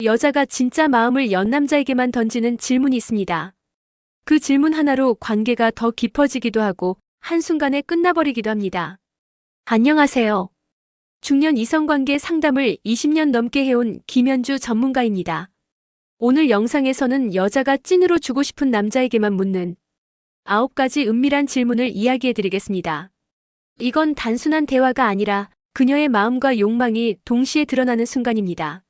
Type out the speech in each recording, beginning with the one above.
여자가 진짜 마음을 연 남자에게만 던지는 질문이 있습니다. 그 질문 하나로 관계가 더 깊어지기도 하고 한순간에 끝나버리기도 합니다. 안녕하세요. 중년 이성관계 상담을 20년 넘게 해온 김현주 전문가입니다. 오늘 영상에서는 여자가 찐으로 주고 싶은 남자에게만 묻는 9가지 은밀한 질문을 이야기해드리겠습니다. 이건 단순한 대화가 아니라 그녀의 마음과 욕망이 동시에 드러나는 순간입니다.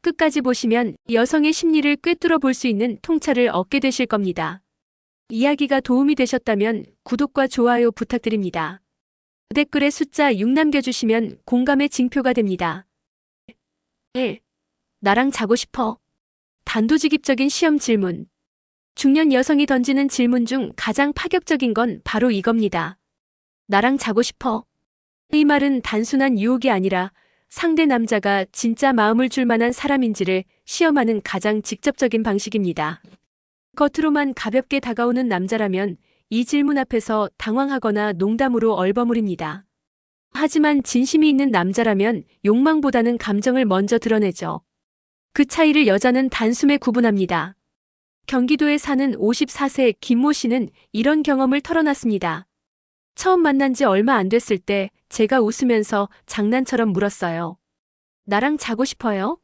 끝까지 보시면 여성의 심리를 꿰뚫어 볼 수 있는 통찰을 얻게 되실 겁니다. 이야기가 도움이 되셨다면 구독과 좋아요 부탁드립니다. 댓글에 숫자 6 남겨주시면 공감의 징표가 됩니다. 1. 나랑 자고 싶어? 단도직입적인 시험 질문. 중년 여성이 던지는 질문 중 가장 파격적인 건 바로 이겁니다. 나랑 자고 싶어? 이 말은 단순한 유혹이 아니라 상대 남자가 진짜 마음을 줄 만한 사람인지를 시험하는 가장 직접적인 방식입니다. 겉으로만 가볍게 다가오는 남자라면 이 질문 앞에서 당황하거나 농담으로 얼버무립니다. 하지만 진심이 있는 남자라면 욕망보다는 감정을 먼저 드러내죠. 그 차이를 여자는 단숨에 구분합니다. 경기도에 사는 54세 김모 씨는 이런 경험을 털어놨습니다. 처음 만난 지 얼마 안 됐을 때 제가 웃으면서 장난처럼 물었어요. 나랑 자고 싶어요?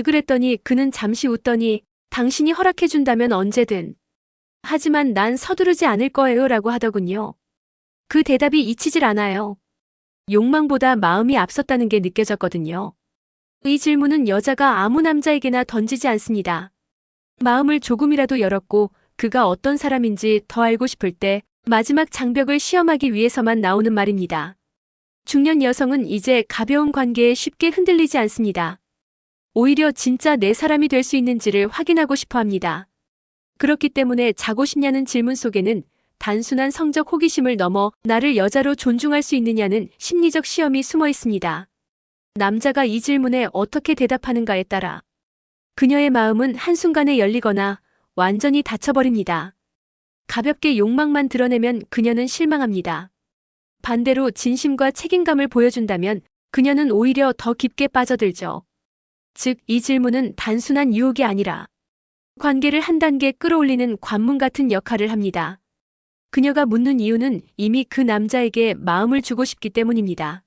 그랬더니 그는 잠시 웃더니 당신이 허락해준다면 언제든. 하지만 난 서두르지 않을 거예요 라고 하더군요. 그 대답이 잊히질 않아요. 욕망보다 마음이 앞섰다는 게 느껴졌거든요. 이 질문은 여자가 아무 남자에게나 던지지 않습니다. 마음을 조금이라도 열었고 그가 어떤 사람인지 더 알고 싶을 때 마지막 장벽을 시험하기 위해서만 나오는 말입니다. 중년 여성은 이제 가벼운 관계에 쉽게 흔들리지 않습니다. 오히려 진짜 내 사람이 될 수 있는지를 확인하고 싶어 합니다. 그렇기 때문에 자고 싶냐는 질문 속에는 단순한 성적 호기심을 넘어 나를 여자로 존중할 수 있느냐는 심리적 시험이 숨어 있습니다. 남자가 이 질문에 어떻게 대답하는가에 따라 그녀의 마음은 한순간에 열리거나 완전히 닫혀버립니다. 가볍게 욕망만 드러내면 그녀는 실망합니다. 반대로 진심과 책임감을 보여준다면 그녀는 오히려 더 깊게 빠져들죠. 즉, 이 질문은 단순한 유혹이 아니라 관계를 한 단계 끌어올리는 관문 같은 역할을 합니다. 그녀가 묻는 이유는 이미 그 남자에게 마음을 주고 싶기 때문입니다.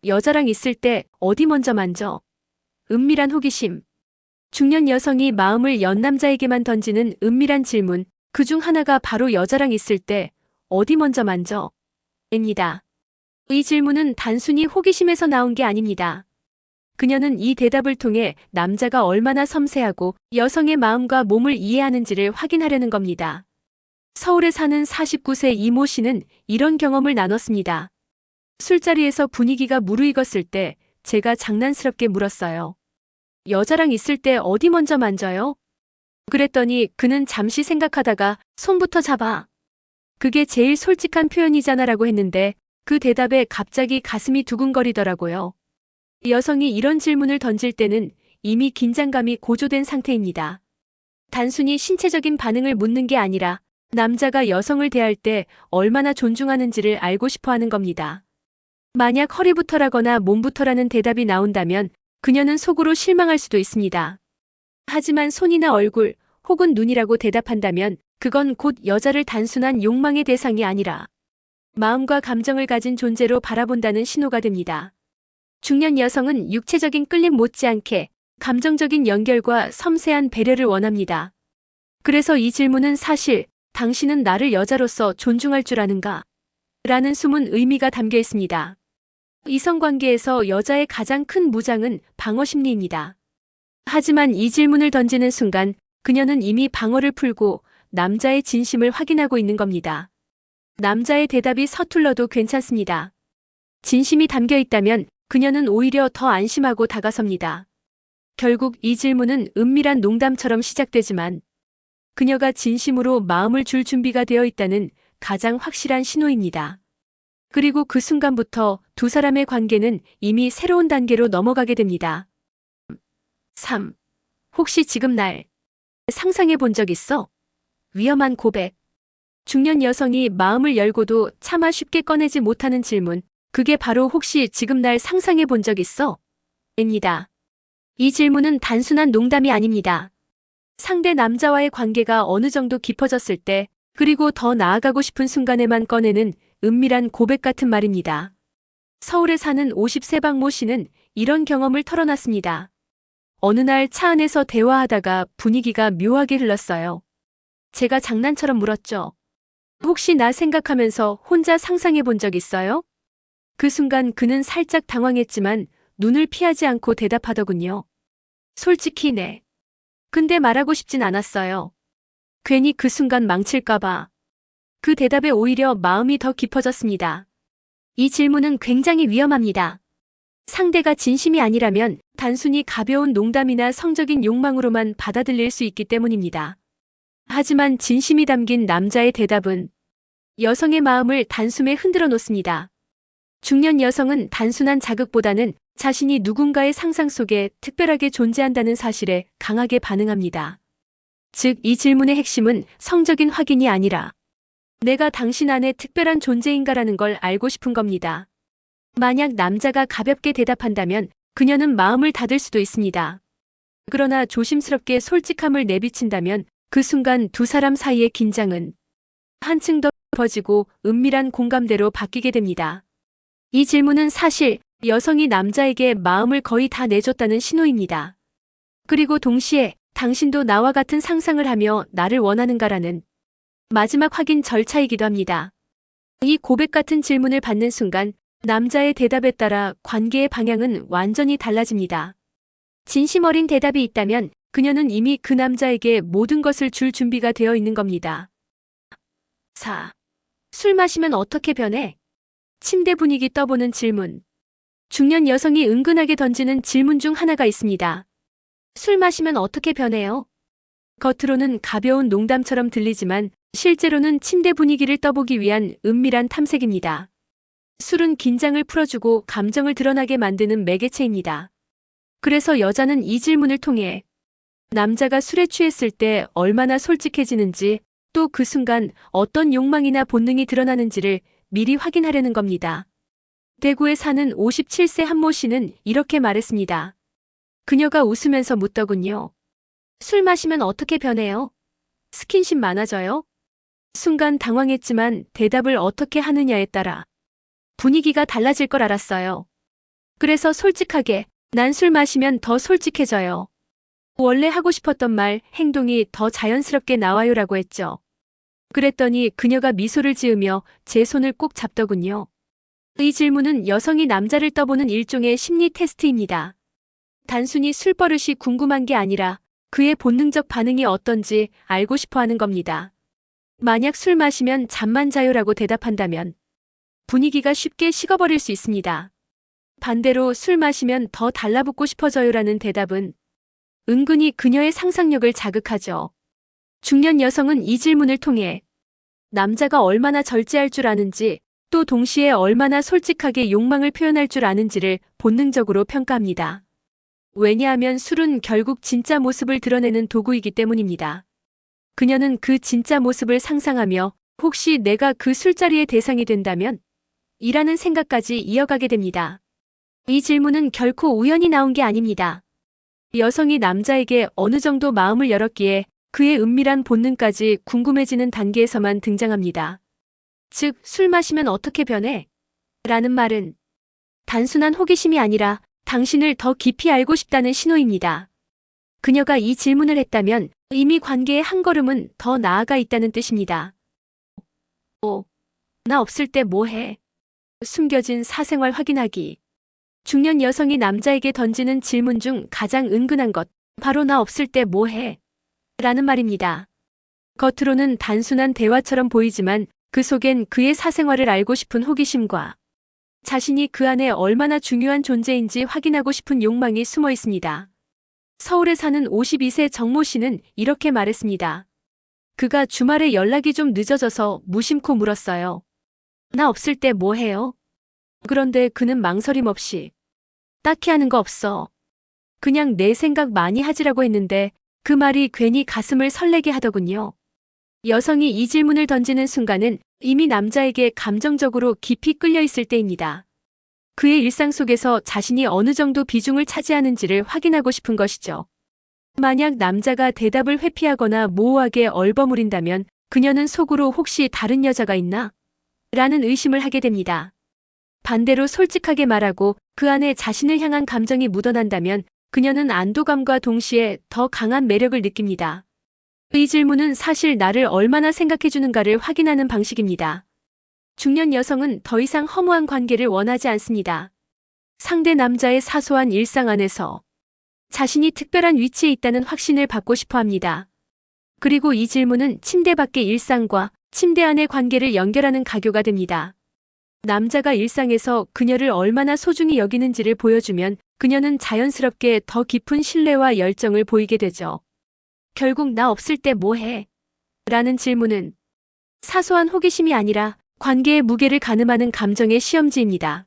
여자랑 있을 때 어디 먼저 만져? 은밀한 호기심. 중년 여성이 마음을 연 남자에게만 던지는 은밀한 질문, 그중 하나가 바로 여자랑 있을 때 어디 먼저 만져? 입니다. 이 질문은 단순히 호기심에서 나온 게 아닙니다. 그녀는 이 대답을 통해 남자가 얼마나 섬세하고 여성의 마음과 몸을 이해하는지를 확인하려는 겁니다. 서울에 사는 49세 이모 씨는 이런 경험을 나눴습니다. 술자리에서 분위기가 무르익었을 때 제가 장난스럽게 물었어요. 여자랑 있을 때 어디 먼저 만져요? 그랬더니 그는 잠시 생각하다가 손부터 잡아. 그게 제일 솔직한 표현이잖아라고 했는데 그 대답에 갑자기 가슴이 두근거리더라고요. 여성이 이런 질문을 던질 때는 이미 긴장감이 고조된 상태입니다. 단순히 신체적인 반응을 묻는 게 아니라 남자가 여성을 대할 때 얼마나 존중하는지를 알고 싶어 하는 겁니다. 만약 허리부터라거나 몸부터라는 대답이 나온다면 그녀는 속으로 실망할 수도 있습니다. 하지만 손이나 얼굴 혹은 눈이라고 대답한다면 그건 곧 여자를 단순한 욕망의 대상이 아니라 마음과 감정을 가진 존재로 바라본다는 신호가 됩니다. 중년 여성은 육체적인 끌림 못지않게 감정적인 연결과 섬세한 배려를 원합니다. 그래서 이 질문은 사실 당신은 나를 여자로서 존중할 줄 아는가? 라는 숨은 의미가 담겨 있습니다. 이성관계에서 여자의 가장 큰 무장은 방어 심리입니다. 하지만 이 질문을 던지는 순간 그녀는 이미 방어를 풀고 남자의 진심을 확인하고 있는 겁니다. 남자의 대답이 서툴러도 괜찮습니다. 진심이 담겨 있다면 그녀는 오히려 더 안심하고 다가섭니다. 결국 이 질문은 은밀한 농담처럼 시작되지만 그녀가 진심으로 마음을 줄 준비가 되어 있다는 가장 확실한 신호입니다. 그리고 그 순간부터 두 사람의 관계는 이미 새로운 단계로 넘어가게 됩니다. 3. 혹시 지금 날 상상해 본 적 있어? 위험한 고백. 중년 여성이 마음을 열고도 차마 쉽게 꺼내지 못하는 질문. 그게 바로 혹시 지금 날 상상해 본 적 있어? 입니다. 이 질문은 단순한 농담이 아닙니다. 상대 남자와의 관계가 어느 정도 깊어졌을 때, 그리고 더 나아가고 싶은 순간에만 꺼내는 은밀한 고백 같은 말입니다. 서울에 사는 50세 박모 씨는 이런 경험을 털어놨습니다. 어느 날 차 안에서 대화하다가 분위기가 묘하게 흘렀어요. 제가 장난처럼 물었죠. 혹시 나 생각하면서 혼자 상상해 본 적 있어요? 그 순간 그는 살짝 당황했지만 눈을 피하지 않고 대답하더군요. 솔직히 네. 근데 말하고 싶진 않았어요. 괜히 그 순간 망칠까봐. 그 대답에 오히려 마음이 더 깊어졌습니다. 이 질문은 굉장히 위험합니다. 상대가 진심이 아니라면 단순히 가벼운 농담이나 성적인 욕망으로만 받아들일 수 있기 때문입니다. 하지만 진심이 담긴 남자의 대답은 여성의 마음을 단숨에 흔들어 놓습니다. 중년 여성은 단순한 자극보다는 자신이 누군가의 상상 속에 특별하게 존재한다는 사실에 강하게 반응합니다. 즉, 이 질문의 핵심은 성적인 확인이 아니라 내가 당신 안에 특별한 존재인가라는 걸 알고 싶은 겁니다. 만약 남자가 가볍게 대답한다면 그녀는 마음을 닫을 수도 있습니다. 그러나 조심스럽게 솔직함을 내비친다면 그 순간 두 사람 사이의 긴장은 한층 더 깊어지고 은밀한 공감대로 바뀌게 됩니다. 이 질문은 사실 여성이 남자에게 마음을 거의 다 내줬다는 신호입니다. 그리고 동시에 당신도 나와 같은 상상을 하며 나를 원하는가라는 마지막 확인 절차이기도 합니다. 이 고백 같은 질문을 받는 순간 남자의 대답에 따라 관계의 방향은 완전히 달라집니다. 진심 어린 대답이 있다면 그녀는 이미 그 남자에게 모든 것을 줄 준비가 되어 있는 겁니다. 4. 술 마시면 어떻게 변해? 침대 분위기 떠보는 질문. 중년 여성이 은근하게 던지는 질문 중 하나가 있습니다. 술 마시면 어떻게 변해요? 겉으로는 가벼운 농담처럼 들리지만 실제로는 침대 분위기를 떠보기 위한 은밀한 탐색입니다. 술은 긴장을 풀어주고 감정을 드러나게 만드는 매개체입니다. 그래서 여자는 이 질문을 통해 남자가 술에 취했을 때 얼마나 솔직해지는지, 또 그 순간 어떤 욕망이나 본능이 드러나는지를 미리 확인하려는 겁니다. 대구에 사는 57세 한모 씨는 이렇게 말했습니다. 그녀가 웃으면서 묻더군요. 술 마시면 어떻게 변해요? 스킨십 많아져요? 순간 당황했지만 대답을 어떻게 하느냐에 따라 분위기가 달라질 걸 알았어요. 그래서 솔직하게, 난 술 마시면 더 솔직해져요. 원래 하고 싶었던 말, 행동이 더 자연스럽게 나와요라고 했죠. 그랬더니 그녀가 미소를 지으며 제 손을 꼭 잡더군요. 이 질문은 여성이 남자를 떠보는 일종의 심리 테스트입니다. 단순히 술버릇이 궁금한 게 아니라 그의 본능적 반응이 어떤지 알고 싶어 하는 겁니다. 만약 술 마시면 잠만 자요라고 대답한다면 분위기가 쉽게 식어버릴 수 있습니다. 반대로 술 마시면 더 달라붙고 싶어져요라는 대답은 은근히 그녀의 상상력을 자극하죠. 중년 여성은 이 질문을 통해 남자가 얼마나 절제할 줄 아는지, 또 동시에 얼마나 솔직하게 욕망을 표현할 줄 아는지를 본능적으로 평가합니다. 왜냐하면 술은 결국 진짜 모습을 드러내는 도구이기 때문입니다. 그녀는 그 진짜 모습을 상상하며 혹시 내가 그 술자리의 대상이 된다면? 이라는 생각까지 이어가게 됩니다. 이 질문은 결코 우연히 나온 게 아닙니다. 여성이 남자에게 어느 정도 마음을 열었기에 그의 은밀한 본능까지 궁금해지는 단계에서만 등장합니다. 즉, 술 마시면 어떻게 변해? 라는 말은 단순한 호기심이 아니라 당신을 더 깊이 알고 싶다는 신호입니다. 그녀가 이 질문을 했다면 이미 관계의 한 걸음은 더 나아가 있다는 뜻입니다. 나 없을 때 뭐 해? 숨겨진 사생활 확인하기. 중년 여성이 남자에게 던지는 질문 중 가장 은근한 것, 바로 나 없을 때 뭐 해? 라는 말입니다. 겉으로는 단순한 대화처럼 보이지만 그 속엔 그의 사생활을 알고 싶은 호기심과 자신이 그 안에 얼마나 중요한 존재인지 확인하고 싶은 욕망이 숨어 있습니다. 서울에 사는 52세 정모 씨는 이렇게 말했습니다. 그가 주말에 연락이 좀 늦어져서 무심코 물었어요. 나 없을 때 뭐 해요? 그런데 그는 망설임 없이 딱히 하는 거 없어. 그냥 내 생각 많이 하지라고 했는데 그 말이 괜히 가슴을 설레게 하더군요. 여성이 이 질문을 던지는 순간은 이미 남자에게 감정적으로 깊이 끌려 있을 때입니다. 그의 일상 속에서 자신이 어느 정도 비중을 차지하는지를 확인하고 싶은 것이죠. 만약 남자가 대답을 회피하거나 모호하게 얼버무린다면 그녀는 속으로 혹시 다른 여자가 있나? 라는 의심을 하게 됩니다. 반대로 솔직하게 말하고 그 안에 자신을 향한 감정이 묻어난다면 그녀는 안도감과 동시에 더 강한 매력을 느낍니다. 이 질문은 사실 나를 얼마나 생각해주는가를 확인하는 방식입니다. 중년 여성은 더 이상 허무한 관계를 원하지 않습니다. 상대 남자의 사소한 일상 안에서 자신이 특별한 위치에 있다는 확신을 받고 싶어 합니다. 그리고 이 질문은 침대 밖의 일상과 침대 안의 관계를 연결하는 가교가 됩니다. 남자가 일상에서 그녀를 얼마나 소중히 여기는지를 보여주면 그녀는 자연스럽게 더 깊은 신뢰와 열정을 보이게 되죠. 결국 나 없을 때 뭐 해? 라는 질문은 사소한 호기심이 아니라 관계의 무게를 가늠하는 감정의 시험지입니다.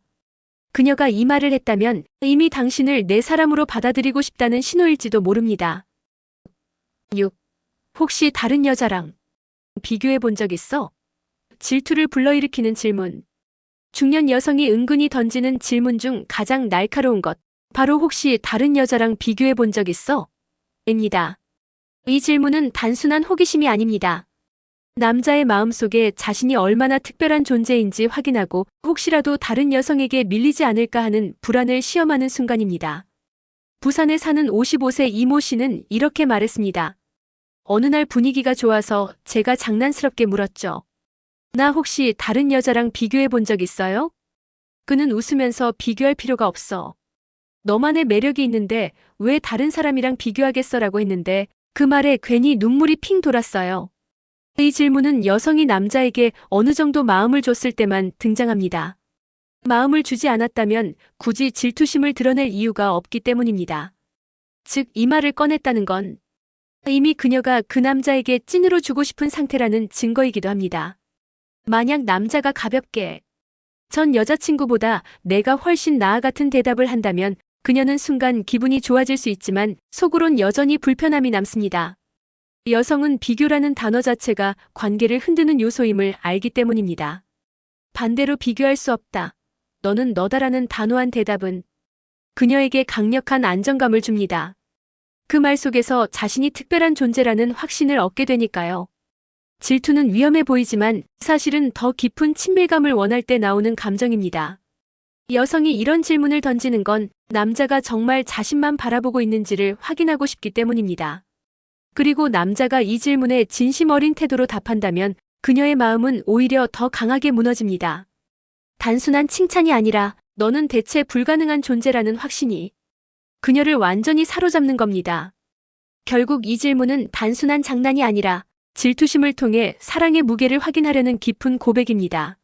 그녀가 이 말을 했다면 이미 당신을 내 사람으로 받아들이고 싶다는 신호일지도 모릅니다. 6. 혹시 다른 여자랑 비교해 본 적 있어? 질투를 불러일으키는 질문. 중년 여성이 은근히 던지는 질문 중 가장 날카로운 것, 바로 혹시 다른 여자랑 비교해 본 적 있어? 입니다. 이 질문은 단순한 호기심이 아닙니다. 남자의 마음속에 자신이 얼마나 특별한 존재인지 확인하고 혹시라도 다른 여성에게 밀리지 않을까 하는 불안을 시험하는 순간입니다. 부산에 사는 55세 이모 씨는 이렇게 말했습니다. 어느 날 분위기가 좋아서 제가 장난스럽게 물었죠. 나 혹시 다른 여자랑 비교해 본 적 있어요? 그는 웃으면서 비교할 필요가 없어. 너만의 매력이 있는데 왜 다른 사람이랑 비교하겠어라고 했는데 그 말에 괜히 눈물이 핑 돌았어요. 이 질문은 여성이 남자에게 어느 정도 마음을 줬을 때만 등장합니다. 마음을 주지 않았다면 굳이 질투심을 드러낼 이유가 없기 때문입니다. 즉, 이 말을 꺼냈다는 건 이미 그녀가 그 남자에게 찐으로 주고 싶은 상태라는 증거이기도 합니다. 만약 남자가 가볍게 전 여자친구보다 내가 훨씬 나아 같은 대답을 한다면 그녀는 순간 기분이 좋아질 수 있지만 속으론 여전히 불편함이 남습니다. 여성은 비교라는 단어 자체가 관계를 흔드는 요소임을 알기 때문입니다. 반대로 비교할 수 없다. 너는 너다라는 단호한 대답은 그녀에게 강력한 안정감을 줍니다. 그 말 속에서 자신이 특별한 존재라는 확신을 얻게 되니까요. 질투는 위험해 보이지만 사실은 더 깊은 친밀감을 원할 때 나오는 감정입니다. 여성이 이런 질문을 던지는 건 남자가 정말 자신만 바라보고 있는지를 확인하고 싶기 때문입니다. 그리고 남자가 이 질문에 진심 어린 태도로 답한다면 그녀의 마음은 오히려 더 강하게 무너집니다. 단순한 칭찬이 아니라 너는 대체 불가능한 존재라는 확신이 그녀를 완전히 사로잡는 겁니다. 결국 이 질문은 단순한 장난이 아니라 질투심을 통해 사랑의 무게를 확인하려는 깊은 고백입니다.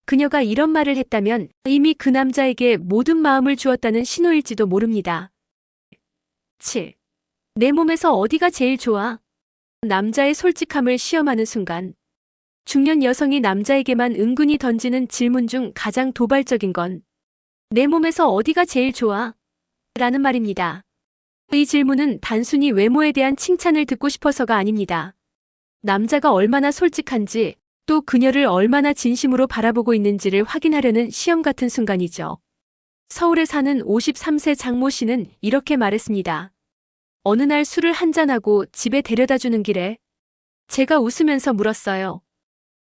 그녀가 이런 말을 했다면 이미 그 남자에게 모든 마음을 주었다는 신호일지도 모릅니다. 7. 내 몸에서 어디가 제일 좋아? 남자의 솔직함을 시험하는 순간. 중년 여성이 남자에게만 은근히 던지는 질문 중 가장 도발적인 건 내 몸에서 어디가 제일 좋아? 라는 말입니다. 이 질문은 단순히 외모에 대한 칭찬을 듣고 싶어서가 아닙니다. 남자가 얼마나 솔직한지 또 그녀를 얼마나 진심으로 바라보고 있는지를 확인하려는 시험 같은 순간이죠. 서울에 사는 53세 장모 씨는 이렇게 말했습니다. 어느 날 술을 한잔하고 집에 데려다주는 길에 제가 웃으면서 물었어요.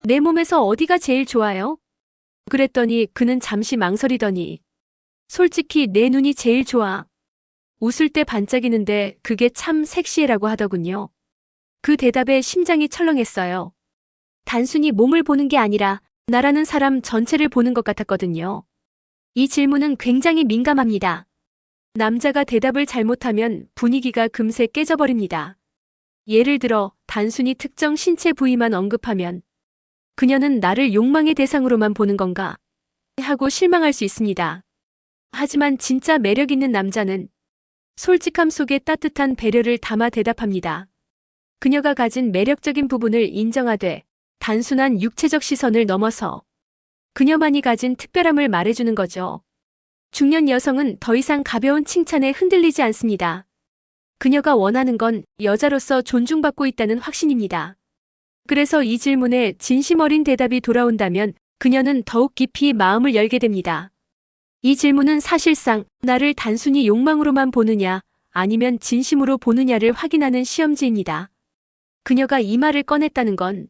내 몸에서 어디가 제일 좋아요? 그랬더니 그는 잠시 망설이더니 솔직히 내 눈이 제일 좋아. 웃을 때 반짝이는데 그게 참 섹시해라고 하더군요. 그 대답에 심장이 철렁했어요. 단순히 몸을 보는 게 아니라 나라는 사람 전체를 보는 것 같았거든요. 이 질문은 굉장히 민감합니다. 남자가 대답을 잘못하면 분위기가 금세 깨져버립니다. 예를 들어 단순히 특정 신체 부위만 언급하면 그녀는 나를 욕망의 대상으로만 보는 건가? 하고 실망할 수 있습니다. 하지만 진짜 매력 있는 남자는 솔직함 속에 따뜻한 배려를 담아 대답합니다. 그녀가 가진 매력적인 부분을 인정하되 단순한 육체적 시선을 넘어서 그녀만이 가진 특별함을 말해주는 거죠. 중년 여성은 더 이상 가벼운 칭찬에 흔들리지 않습니다. 그녀가 원하는 건 여자로서 존중받고 있다는 확신입니다. 그래서 이 질문에 진심 어린 대답이 돌아온다면 그녀는 더욱 깊이 마음을 열게 됩니다. 이 질문은 사실상 나를 단순히 욕망으로만 보느냐 아니면 진심으로 보느냐를 확인하는 시험지입니다. 그녀가 이 말을 꺼냈다는 건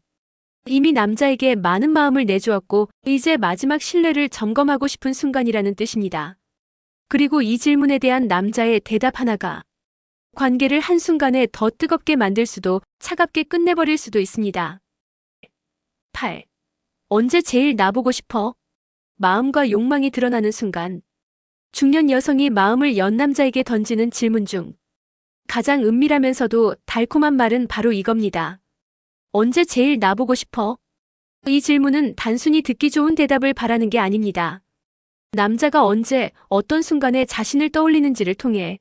이미 남자에게 많은 마음을 내주었고 이제 마지막 신뢰를 점검하고 싶은 순간이라는 뜻입니다. 그리고 이 질문에 대한 남자의 대답 하나가 관계를 한순간에 더 뜨겁게 만들 수도 차갑게 끝내버릴 수도 있습니다. 8. 언제 제일 나보고 싶어? 마음과 욕망이 드러나는 순간 중년 여성이 마음을 연 남자에게 던지는 질문 중 가장 은밀하면서도 달콤한 말은 바로 이겁니다. 언제 제일 나보고 싶어? 이 질문은 단순히 듣기 좋은 대답을 바라는 게 아닙니다. 남자가 언제 어떤 순간에 자신을 떠올리는지를 통해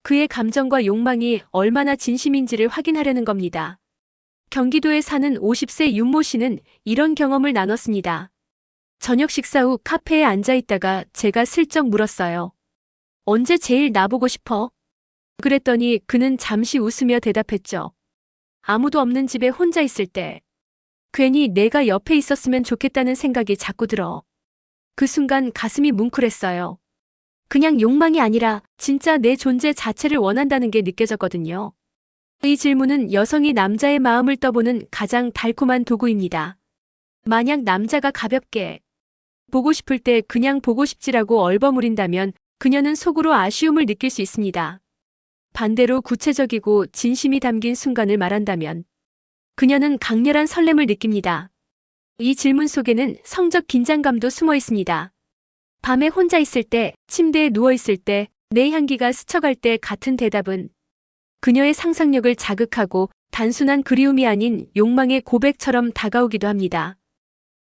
그의 감정과 욕망이 얼마나 진심인지를 확인하려는 겁니다. 경기도에 사는 50세 윤모 씨는 이런 경험을 나눴습니다. 저녁 식사 후 카페에 앉아 있다가 제가 슬쩍 물었어요. 언제 제일 나보고 싶어? 그랬더니 그는 잠시 웃으며 대답했죠. 아무도 없는 집에 혼자 있을 때 괜히 내가 옆에 있었으면 좋겠다는 생각이 자꾸 들어. 그 순간 가슴이 뭉클했어요. 그냥 욕망이 아니라 진짜 내 존재 자체를 원한다는 게 느껴졌거든요. 이 질문은 여성이 남자의 마음을 떠보는 가장 달콤한 도구입니다. 만약 남자가 가볍게 보고 싶을 때 그냥 보고 싶지라고 얼버무린다면 그녀는 속으로 아쉬움을 느낄 수 있습니다. 반대로 구체적이고 진심이 담긴 순간을 말한다면 그녀는 강렬한 설렘을 느낍니다. 이 질문 속에는 성적 긴장감도 숨어 있습니다. 밤에 혼자 있을 때, 침대에 누워 있을 때, 내 향기가 스쳐갈 때 같은 대답은 그녀의 상상력을 자극하고 단순한 그리움이 아닌 욕망의 고백처럼 다가오기도 합니다.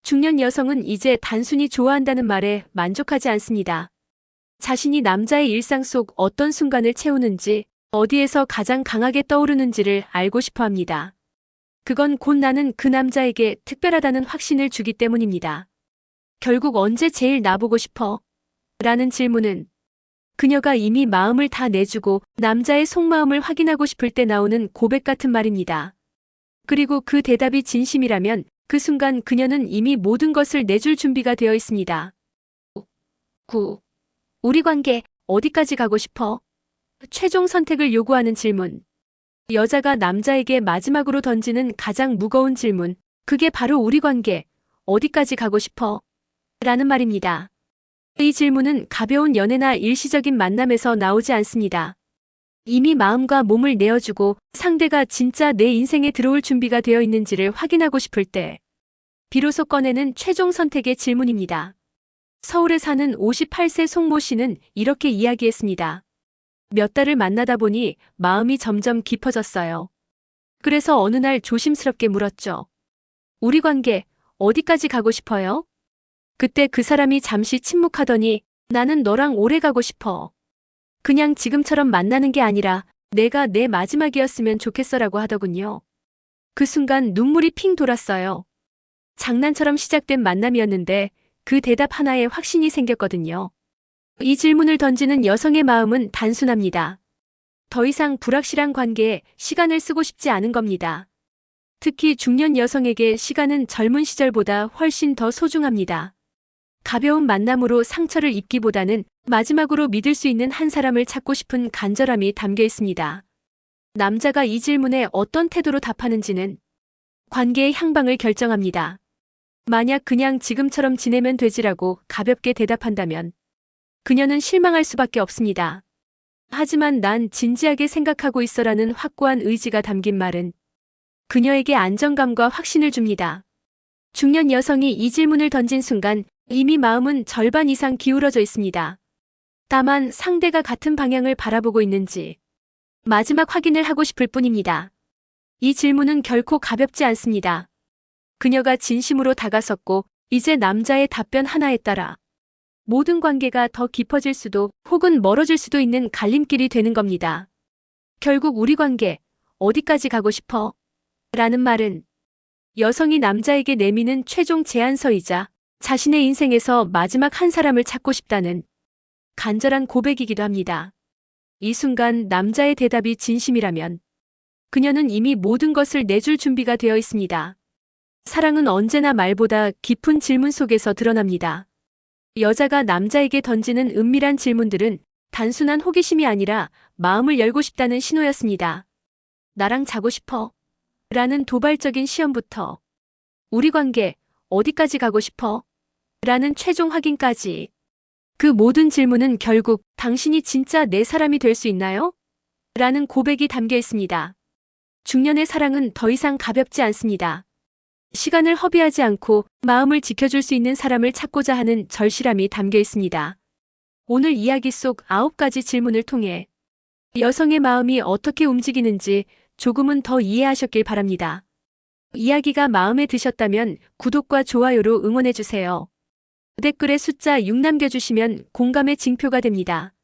중년 여성은 이제 단순히 좋아한다는 말에 만족하지 않습니다. 자신이 남자의 일상 속 어떤 순간을 채우는지, 어디에서 가장 강하게 떠오르는지를 알고 싶어 합니다. 그건 곧 나는 그 남자에게 특별하다는 확신을 주기 때문입니다. 결국 언제 제일 나보고 싶어? 라는 질문은 그녀가 이미 마음을 다 내주고 남자의 속마음을 확인하고 싶을 때 나오는 고백 같은 말입니다. 그리고 그 대답이 진심이라면 그 순간 그녀는 이미 모든 것을 내줄 준비가 되어 있습니다. 9. 우리 관계 어디까지 가고 싶어? 최종 선택을 요구하는 질문. 여자가 남자에게 마지막으로 던지는 가장 무거운 질문. 그게 바로 우리 관계 어디까지 가고 싶어? 라는 말입니다. 이 질문은 가벼운 연애나 일시적인 만남에서 나오지 않습니다. 이미 마음과 몸을 내어주고 상대가 진짜 내 인생에 들어올 준비가 되어 있는지를 확인하고 싶을 때 비로소 꺼내는 최종 선택의 질문입니다. 서울에 사는 58세 송모 씨는 이렇게 이야기했습니다. 몇 달을 만나다 보니 마음이 점점 깊어졌어요. 그래서 어느 날 조심스럽게 물었죠. 우리 관계 어디까지 가고 싶어요? 그때 그 사람이 잠시 침묵하더니 나는 너랑 오래 가고 싶어. 그냥 지금처럼 만나는 게 아니라 내가 내 마지막이었으면 좋겠어라고 하더군요. 그 순간 눈물이 핑 돌았어요. 장난처럼 시작된 만남이었는데 그 대답 하나에 확신이 생겼거든요. 이 질문을 던지는 여성의 마음은 단순합니다. 더 이상 불확실한 관계에 시간을 쓰고 싶지 않은 겁니다. 특히 중년 여성에게 시간은 젊은 시절보다 훨씬 더 소중합니다. 가벼운 만남으로 상처를 입기보다는 마지막으로 믿을 수 있는 한 사람을 찾고 싶은 간절함이 담겨 있습니다. 남자가 이 질문에 어떤 태도로 답하는지는 관계의 향방을 결정합니다. 만약 그냥 지금처럼 지내면 되지라고 가볍게 대답한다면 그녀는 실망할 수밖에 없습니다. 하지만 난 진지하게 생각하고 있어라는 확고한 의지가 담긴 말은 그녀에게 안정감과 확신을 줍니다. 중년 여성이 이 질문을 던진 순간 이미 마음은 절반 이상 기울어져 있습니다. 다만 상대가 같은 방향을 바라보고 있는지 마지막 확인을 하고 싶을 뿐입니다. 이 질문은 결코 가볍지 않습니다. 그녀가 진심으로 다가섰고 이제 남자의 답변 하나에 따라 모든 관계가 더 깊어질 수도 혹은 멀어질 수도 있는 갈림길이 되는 겁니다. 결국 우리 관계 어디까지 가고 싶어? 라는 말은 여성이 남자에게 내미는 최종 제안서이자 자신의 인생에서 마지막 한 사람을 찾고 싶다는 간절한 고백이기도 합니다. 이 순간 남자의 대답이 진심이라면 그녀는 이미 모든 것을 내줄 준비가 되어 있습니다. 사랑은 언제나 말보다 깊은 질문 속에서 드러납니다. 여자가 남자에게 던지는 은밀한 질문들은 단순한 호기심이 아니라 마음을 열고 싶다는 신호였습니다. 나랑 자고 싶어? 라는 도발적인 시험부터 우리 관계 어디까지 가고 싶어? 라는 최종 확인까지. 그 모든 질문은 결국 당신이 진짜 내 사람이 될 수 있나요? 라는 고백이 담겨 있습니다. 중년의 사랑은 더 이상 가볍지 않습니다. 시간을 허비하지 않고 마음을 지켜줄 수 있는 사람을 찾고자 하는 절실함이 담겨 있습니다. 오늘 이야기 속 9가지 질문을 통해 여성의 마음이 어떻게 움직이는지 조금은 더 이해하셨길 바랍니다. 이야기가 마음에 드셨다면 구독과 좋아요로 응원해주세요. 댓글에 숫자 6 남겨주시면 공감의 징표가 됩니다.